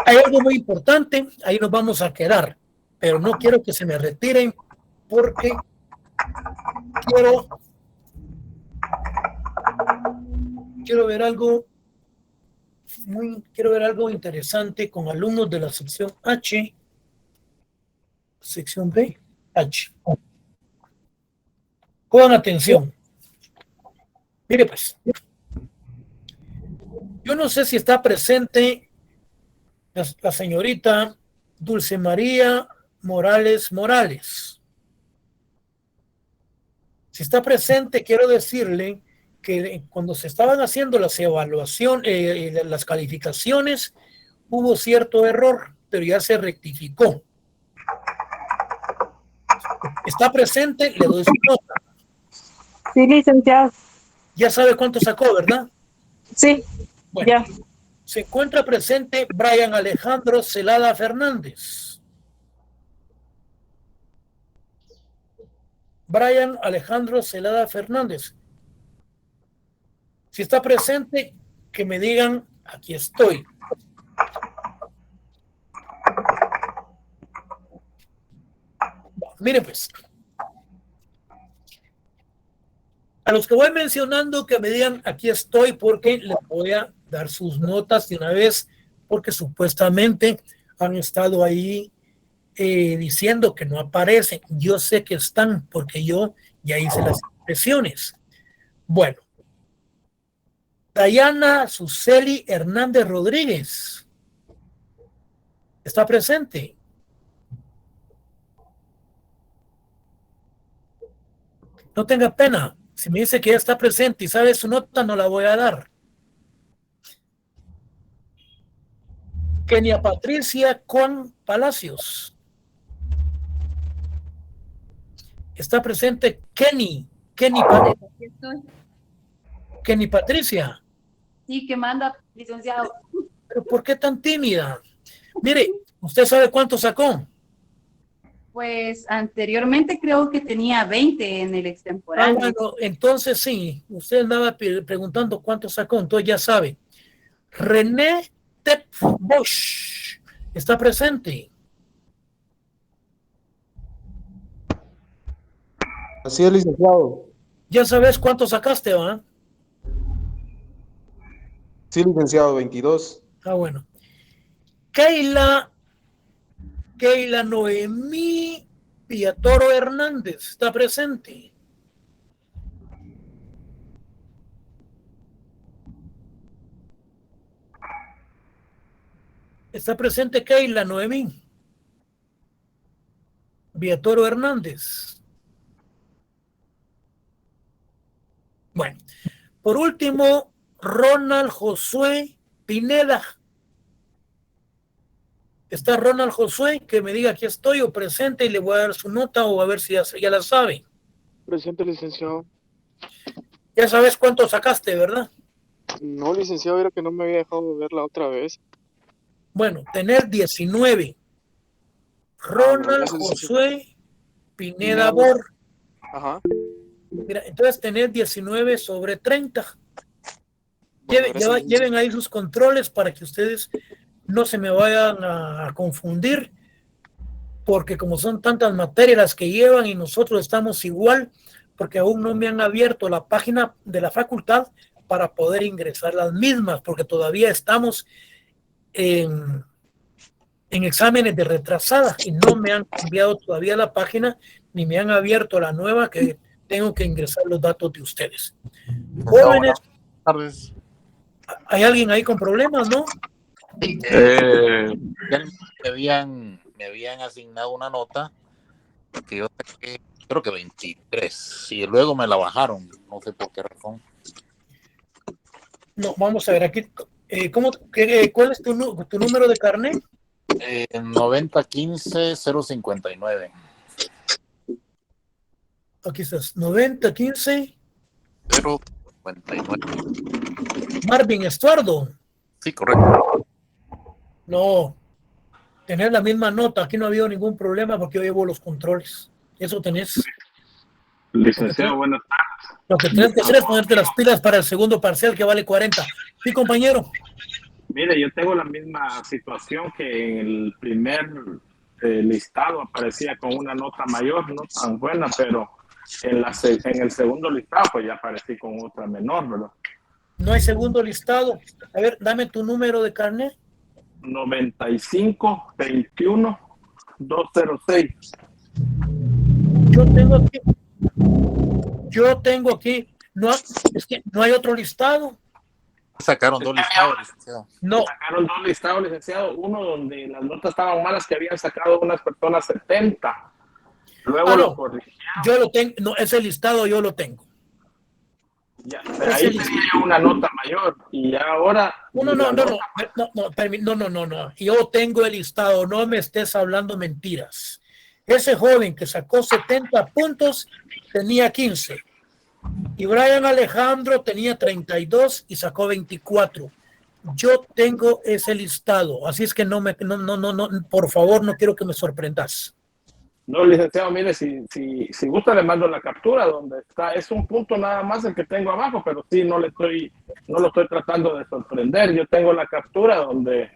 Hay algo muy importante, ahí nos vamos a quedar, pero no quiero que se me retiren porque quiero ver algo interesante con alumnos de la sección H, sección B, H. Pongan atención. Mire pues, yo no sé si está presente la señorita Dulce María Morales. Si está presente, quiero decirle que cuando se estaban haciendo las evaluaciones, las calificaciones, hubo cierto error, pero ya se rectificó. ¿Está presente? Le doy su nota. Sí, licenciado. Ya sabe cuánto sacó, ¿verdad? Sí, bueno, ya. Se encuentra presente Brian Alejandro Celada Fernández. Brian Alejandro Celada Fernández. Si está presente, que me digan, aquí estoy. Mire pues. A los que voy mencionando, que me digan, aquí estoy, porque les voy a dar sus notas de una vez, porque supuestamente han estado ahí diciendo que no aparecen. Yo sé que están, porque yo ya hice las impresiones. Bueno, Dayana Suseli Hernández Rodríguez. ¿Está presente? No tenga pena. Si me dice que ya está presente y sabe su nota, no la voy a dar. Kenia Patricia con Palacios. Está presente Kenny Patricia. Sí, que manda, licenciado. ¿Pero por qué tan tímida? Mire, ¿usted sabe cuánto sacó? Pues anteriormente creo que tenía 20 en el extemporáneo. Bueno, entonces sí, usted andaba preguntando cuánto sacó, entonces ya sabe. René Tep Bosch está presente. Así es, licenciado. Ya sabes cuánto sacaste, ¿va? Sí, licenciado, 22. Bueno. Keila Noemí Villatoro Hernández está presente. Está presente Keila Noemí Villatoro Hernández. Bueno, por último, Ronald Josué Pineda. Está Ronald Josué, que me diga aquí estoy o presente y le voy a dar su nota o a ver si ya la sabe. Presente, licenciado. Ya sabes cuánto sacaste, ¿verdad? No, licenciado, era que no me había dejado verla otra vez. Bueno, tener 19. Ronald Josué Pineda Bor. Ajá. Mira, entonces tener 19 sobre 30. Bueno, Lleven ahí sus controles para que ustedes no se me vayan a confundir, porque como son tantas materias las que llevan y nosotros estamos igual, porque aún no me han abierto la página de la facultad para poder ingresar las mismas, porque todavía estamos en exámenes de retrasada y no me han enviado todavía la página ni me han abierto la nueva que tengo que ingresar los datos de ustedes. Jóvenes, buenas tardes. ¿Hay alguien ahí con problemas, no? Me habían asignado una nota que yo saqué, creo que 23, y luego me la bajaron, no sé por qué razón. No, vamos a ver aquí. ¿Cuál es tu número de carnet? 9015-059. Aquí estás, 9015. 059. Marvin Estuardo. Sí, correcto. No, tener la misma nota. Aquí no ha habido ningún problema porque yo llevo los controles. Eso tenés. Licenciado, buenas tardes. Lo que tienes que hacer es ponerte las pilas para el segundo parcial que vale 40. Sí, compañero. Mire, yo tengo la misma situación que en el primer listado aparecía con una nota mayor, no tan buena, pero en el segundo listado pues ya aparecí con otra menor, ¿verdad? No hay segundo listado. A ver, dame tu número de carnet. 95-21-206. Yo tengo aquí. No, es que no hay otro listado. Sacaron dos listados, licenciado. No. Sacaron dos listados, licenciado. Uno donde las notas estaban malas, que habían sacado unas personas 70. Luego lo corrigieron. Yo lo tengo. No, ese listado yo lo tengo. Ya, pero ahí tenía yo una nota mayor y ahora... No. Yo tengo el listado, no me estés hablando mentiras. Ese joven que sacó 70 puntos tenía 15. Y Brian Alejandro tenía 32 y sacó 24. Yo tengo ese listado, así es que no, por favor, no quiero que me sorprendas. No, licenciado, mire, si gusta le mando la captura donde está, es un punto nada más el que tengo abajo, pero sí no lo estoy tratando de sorprender. Yo tengo la captura donde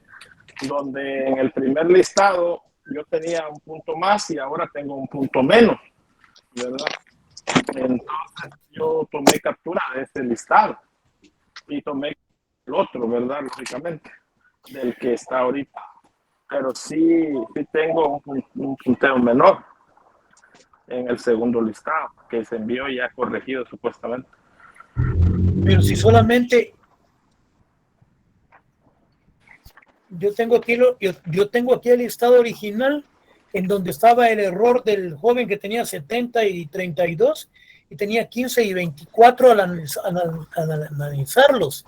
en el primer listado yo tenía un punto más y ahora tengo un punto menos, ¿verdad? Entonces yo tomé captura de ese listado y tomé el otro, ¿verdad? Lógicamente, del que está ahorita. Pero sí tengo un punteo menor en el segundo listado, que se envió ya corregido supuestamente. Pero si solamente yo tengo aquí el listado original en donde estaba el error del joven que tenía 70 y 32 y tenía 15 y 24 al analizarlos.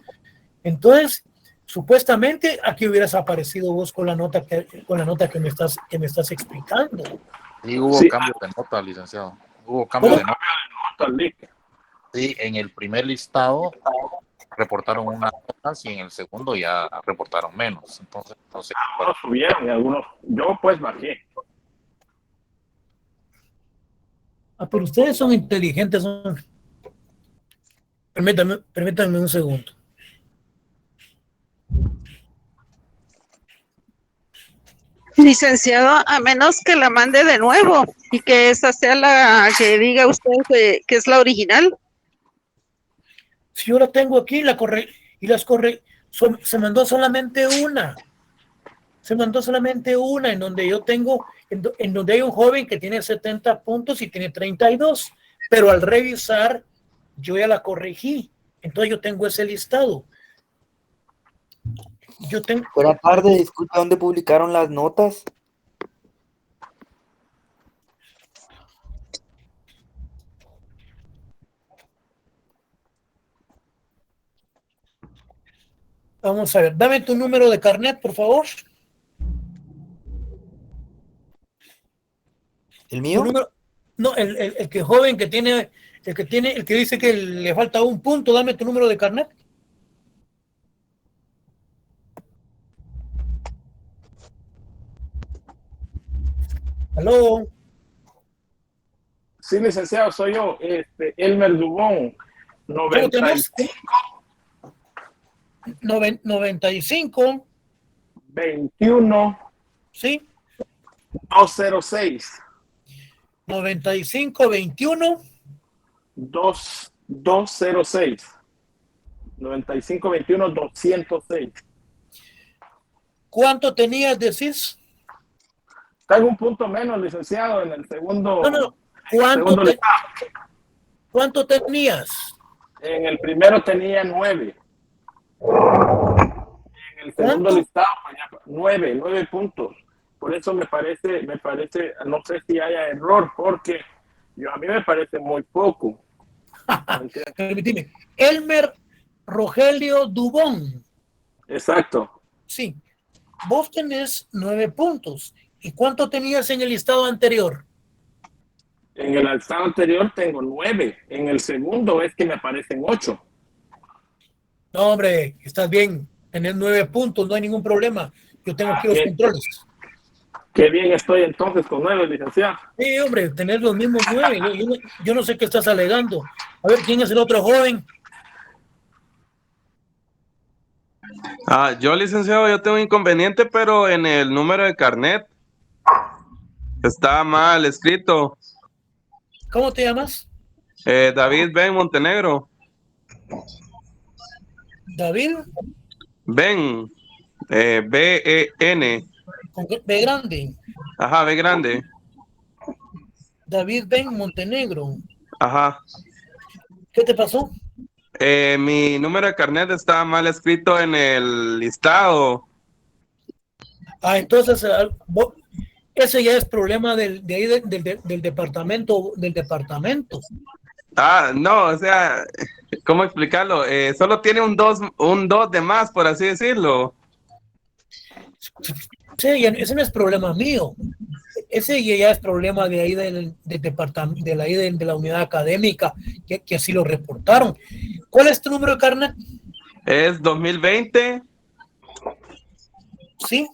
Entonces, supuestamente aquí hubieras aparecido vos con la nota que me estás explicando. Sí, hubo cambio de nota, licenciado. Hubo cambio de nota. Sí, en el primer listado reportaron unas notas y en el segundo ya reportaron menos. Entonces, no sé. Algunos subieron y algunos, yo pues bajé. Pero ustedes son inteligentes. Permítanme un segundo. Licenciado, a menos que la mande de nuevo y que esa sea la que diga usted que es la original. Si yo la tengo aquí, se mandó solamente una. Se mandó solamente una en donde yo tengo, en donde hay un joven que tiene 70 puntos y tiene 32, pero al revisar yo ya la corregí. Entonces yo tengo ese listado. Buenas tardes, disculpa, ¿dónde publicaron las notas? Vamos a ver, dame tu número de carnet, por favor. ¿El mío? No, el que joven que tiene, el que dice que le falta un punto, dame tu número de carnet. Aló. Sí, licenciado, soy yo, Elmer Dubón, 95. 95. 21. Sí. 206. 95, 21. 206. 95, 21, 206. ¿Cuánto tenías, decís? Tengo un punto menos, licenciado, en el segundo. No. ¿Cuánto tenías? En el primero tenía 9. En el segundo listado, 9 puntos. Por eso me parece, no sé si haya error, porque a mí me parece muy poco. Permíteme. Elmer Rogelio Dubón. Exacto. Sí. Vos tenés 9 puntos. ¿Y cuánto tenías en el listado anterior? En el listado anterior tengo 9. En el segundo es que me aparecen 8. No, hombre, estás bien. Tenés 9 puntos, no hay ningún problema. Yo tengo aquí los controles. Qué bien estoy entonces con 9, licenciado. Sí, hombre, tenés los mismos 9. Yo no sé qué estás alegando. A ver, ¿quién es el otro joven? Yo, licenciado, yo tengo un inconveniente, pero en el número de carnet está mal escrito. ¿Cómo te llamas? David Ben Montenegro. David. Ben. B-E-N. Con B grande. Ajá, B grande. David Ben Montenegro. Ajá. ¿Qué te pasó? Mi número de carnet está mal escrito en el listado. Entonces ese ya es problema del departamento. No, o sea, ¿cómo explicarlo? Solo tiene un 2 de más, por así decirlo. Sí, ese no es problema mío. Ese ya es problema de ahí del departamento, de la unidad académica, que así lo reportaron. ¿Cuál es tu número de carnet? Es 2020. Sí.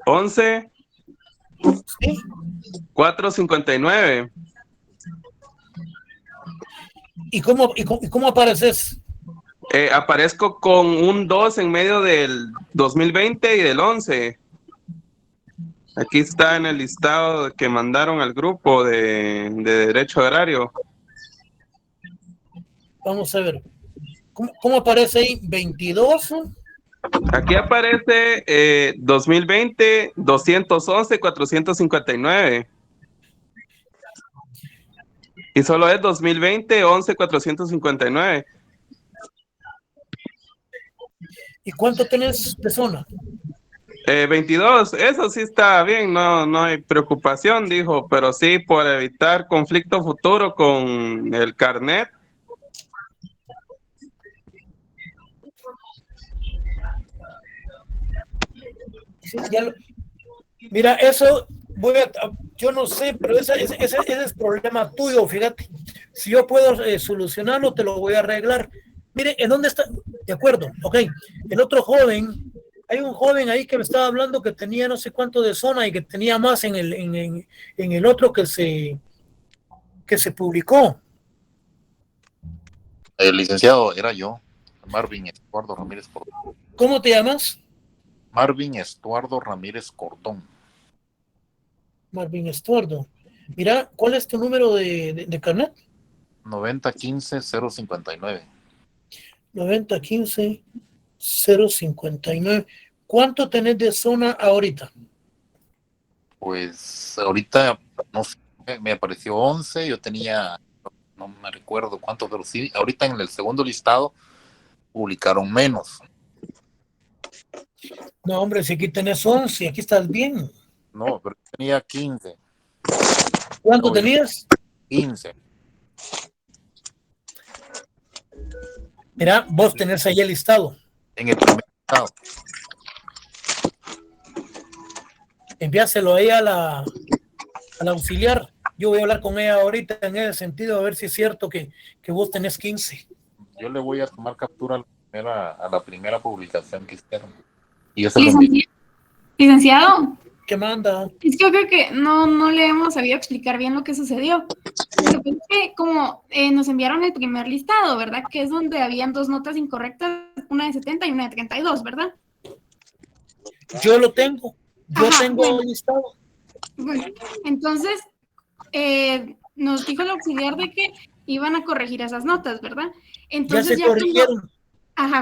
11. Sí. 459. ¿Y cómo apareces? Aparezco con un 2 en medio del 2020 y del 11. Aquí está en el listado que mandaron al grupo de Derecho Agrario. Vamos a ver. ¿Cómo aparece ahí? 22. Aquí aparece 2020, 211, 459. Y solo es 2020, 11, 459. ¿Y cuánto tenés de zona? 22, eso sí está bien, no hay preocupación, dijo, pero sí por evitar conflicto futuro con el carnet. Sí, mira, eso yo no sé, pero ese es problema tuyo, fíjate. Si yo puedo solucionarlo, te lo voy a arreglar. Mire, ¿en dónde está? De acuerdo, ok. El otro joven, hay un joven ahí que me estaba hablando que tenía no sé cuánto de zona y que tenía más en el otro que se publicó. El licenciado era yo, Marvin Estuardo Ramírez Cordón. ¿Cómo te llamas? Marvin Estuardo Ramírez Cordón. Marvin Estuardo. Mira, ¿cuál es tu número de carnet? 9015-059. 9015-059. ¿Cuánto tenés de zona ahorita? Pues ahorita, no sé, me apareció 11, yo tenía, no me recuerdo cuánto, pero sí, ahorita en el segundo listado publicaron menos. No, hombre, si aquí tenés 11, aquí estás bien. No, pero tenía 15. ¿Cuánto No, tenías? 15. Mira, vos tenés ahí el listado. En el primer listado. Enviáselo ahí a la auxiliar. Yo voy a hablar con ella ahorita en ese sentido, a ver si es cierto que vos tenés 15. Yo le voy a tomar captura a la primera publicación que hicieron. Y eso lo envío. Licenciado, ¿Qué manda? es que yo creo que no le hemos sabido explicar bien lo que sucedió. Lo que es que como nos enviaron el primer listado, ¿verdad? Que es donde habían dos notas incorrectas, una de 70 y una de 32, ¿verdad? Yo lo tengo. Yo Ajá, tengo bueno. el listado. Bueno, entonces nos dijo el auxiliar de que iban a corregir esas notas, ¿verdad? Entonces Ya se corrigieron.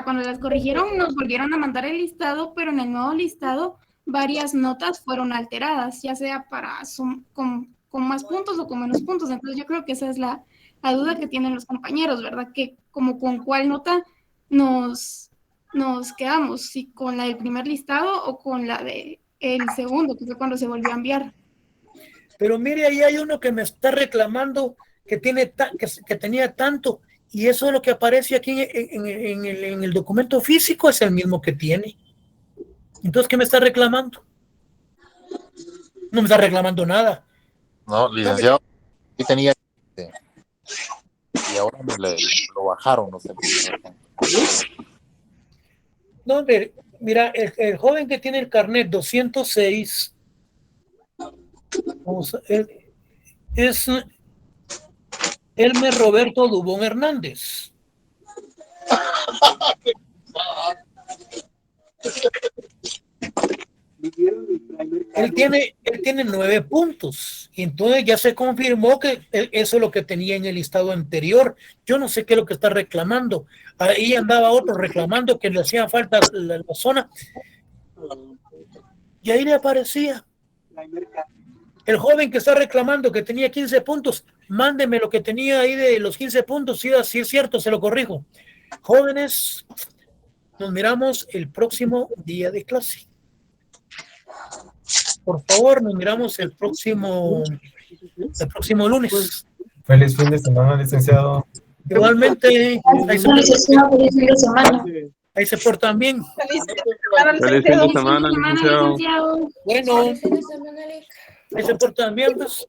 cuando las corrigieron nos volvieron a mandar el listado, pero en el nuevo listado varias notas fueron alteradas, ya sea con más puntos o con menos puntos. Entonces yo creo que esa es la duda que tienen los compañeros, ¿verdad? Que como con cuál nota nos quedamos, si con la del primer listado o con la de el segundo, que fue cuando se volvió a enviar. Pero mire, ahí hay uno que me está reclamando que tenía tanto, y eso es lo que aparece aquí en el documento físico, es el mismo que tiene. Entonces, ¿qué me está reclamando? No me está reclamando nada. No, licenciado, sí tenía 15. Y ahora lo bajaron, no sé. No, hombre, mira, el joven que tiene el carnet 206 es Elmer Roberto Dubón Hernández. Él tiene 9 puntos, y entonces ya se confirmó que eso es lo que tenía en el listado anterior. Yo no sé qué es lo que está reclamando. Ahí andaba otro reclamando que le hacía falta la zona, y ahí le aparecía. El joven que está reclamando que tenía 15 puntos, mándeme lo que tenía ahí de los 15 puntos, si es cierto, se lo corrijo. Jóvenes, nos miramos el próximo día de clase. Por favor, nos miramos el próximo lunes. Feliz fin de semana, licenciado. Igualmente, ahí se portan bien. Feliz fin de semana, licenciado. Bueno, ahí se portan bien, pues.